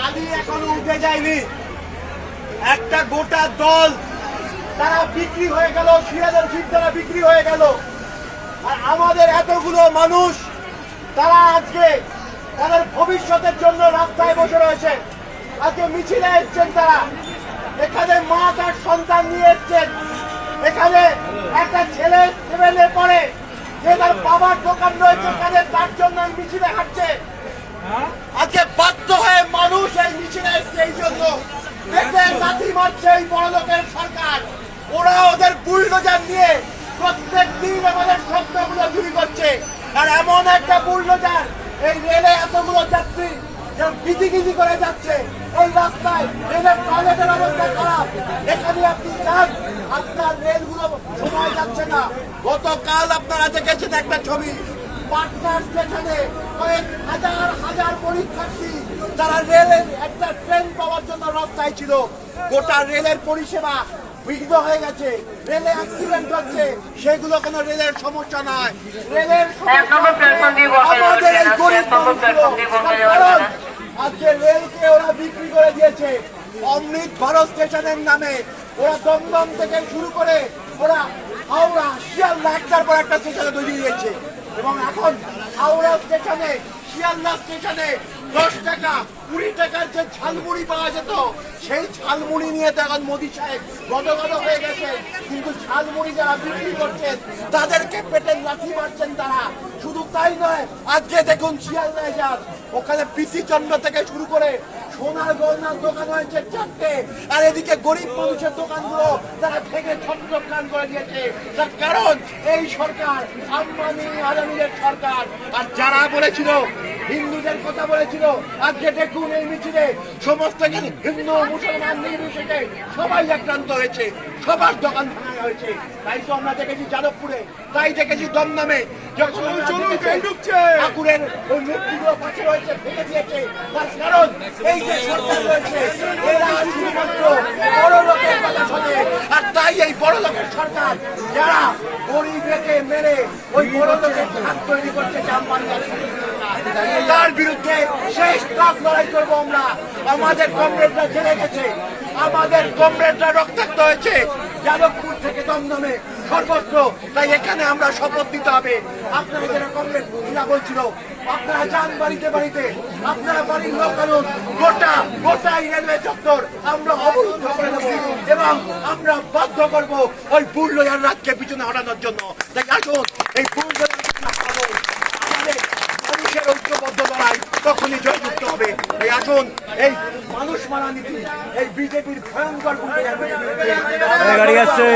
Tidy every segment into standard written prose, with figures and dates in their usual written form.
কালি এখনো উঠে যায়নি। একটা গোটা দল তারা বিক্রি হয়ে গেল, সিরাজের সিট তারা বিক্রি হয়ে গেল। আর আমাদের এতগুলো মানুষ তারা আজকে তাদের ভবিষ্যতের জন্য রাস্তায় বসে রয়েছে। আজকে মিছিলে এসছেন তারা, এখানে মা তার সন্তান নিয়ে এসছেন। এখানে একটা ছেলে 7-এ পড়ে, যে তার বাবার দোকান রয়েছে, তার জন্য মিছিলে হাঁটছে। আজকে বাধ্য হয়ে মানুষ এই মিছিলে এসছে এই জন্য। দেখে লাথি মারছে এই বড় লোকের সরকার। ওরা ওদের বুলডোজার নিয়ে প্রত্যেক দিন আমাদের স্বপ্নগুলো চুরি করছে। আর এমন একটা বুলডোজার এই রেলে এতগুলো যাত্রী গিজি করে যাচ্ছে এই রাস্তায়। রেলের টয়লেটের অবস্থা খারাপ। এখানে আপনি যান, আপনার রেলগুলো সময় যাচ্ছে না। গতকাল আপনারা দেখেছেন একটা ছবি, পাটনা স্টেশনে কয়েক হাজার হাজার পরীক্ষার্থী তারা রেলের একটা ট্রেন পাওয়ার জন্য রাস্তায় ছিল। গোটা রেলের পরিষেবা বিঘ্ন হয়ে গেছে, রেলে অ্যাক্সিডেন্ট হচ্ছে। সেগুলো কোনো রেলের সমস্যা নয়, রেলের আমাদের এই গরিব মানুষগুলো। কারণ আজকে রেলকে ওরা বিক্রি করে দিয়েছে অমৃত ভারত স্টেশনের নামে। ওরা দমদম থেকে শুরু করে ওরা হাওড়া, শিয়ালদা একটার পর একটা স্টেশনে তৈরি দিয়েছে। এবং এখন হাওড়া স্টেশনে, শিয়ালদা স্টেশনে 10 টাকা 20 টাকার যে ঝালমুড়ি পাওয়া যেত, সেই ঝালমুড়ি নিয়ে তো এখন মোদী সাহেব গদগদ হয়ে গেছে। কিন্তু ঝালমুড়ি যারা বিক্রি করছেন তাদেরকে পেটে লাথি মারছেন তারা। শুধু তাই নয়, আজকে দেখুন শিয়ালদায় যান, ওখানে পিসি চন্দ্র থেকে শুরু করে সোনার গয়নার দোকান হয়েছে 4টে। আর এদিকে গরিব মানুষের দোকানগুলো তারা ভেঙে ছত্রখান করে দিয়েছে। তার কারণ এই সরকার আম্বানি আদানিদের সরকার। আর যারা বলেছিল হিন্দুদের কথা বলেছিল, আজকে দেখুন এই মিছিলে সমস্ত হিন্দু মুসলমান নির্বিশেষে সবাই আক্রান্ত হয়েছে, সবার দোকান ভাঙা হয়েছে। তাই তো আমরা দেখেছি যাদবপুরে, তাই দেখেছি দমদমে, যখন ঠাকুরের ওই মূর্তিগুলো পাশে রয়েছে ভেঙে দিয়েছে। তার কারণ এই যে সরকার রয়েছে এরা শুধুমাত্র বড় লোকের কথা শোনে। আর তাই এই বড় লোকের সরকার যারা গরিব রেখে মেরে ওই বড় লোকের হাত তৈরি করছে, তার বিরুদ্ধে শেষ টক লড়াই করবো আমরা। আমাদের কমরেডরা জেলে গেছে, আমাদের কমরেডরা রক্তাক্ত হয়েছে যাদবপুর থেকে দমদমে সর্বত্র। তাই এখানে আমরা শপথ দিতে হবে। আপনারা যারা কমরেড বলছিল, আপনারা যান বাড়িতে বাড়িতে, আপনারা বাড়ির লোক আনুন, গোটাই রেলওয়ে চত্বর আমরা অবরুদ্ধ করে দেবো এবং আমরা বাধ্য করবো ওই বুলডোজার রাজকে পিছনে হটানোর জন্য। তাই আসুন এই বুলডোজার আমাদের মানুষের ঐক্যবদ্ধ লড়াই তখনই জয়যুক্ত হবে। এই আসুন এই মানুষ মারা নীতি, এই বিজেপির ভয়ঙ্কর গাড়ি আসছে।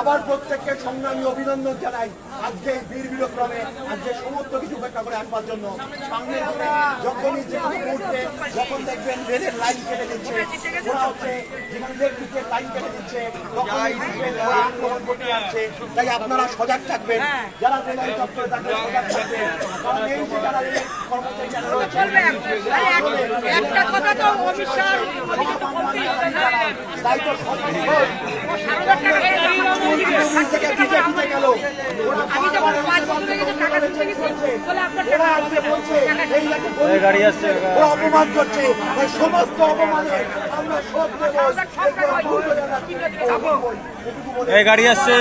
আবার প্রত্যেককে সংগ্রামী অভিনন্দন জানাই। আজকে এই বীর বিক্রমে আজকে সমস্ত কিছু উপেক্ষা করে আসবার জন্য সামনে যখনই যে কোনো মুহূর্তে যখন দেখবেন রেলের লাইন কেটে দিচ্ছে, ওরা হচ্ছে যেখানে ইলেকট্রিকের লাইন কেটে দিচ্ছে, তখনই ওরা আক্রমণ করতে যাচ্ছে। তাই আপনারা সজাগ থাকবেন, যারা রেলের চত্বরে থাকবেন সজাগ থাকবেন। কারণ এই যে যারা রেলের কর্মচারী যারা রয়েছে, তাই তো গাড়ি আসছে, অপমান করছে। সমস্ত অপমানে আমরা শোধ দেব। গাড়ি আসছে।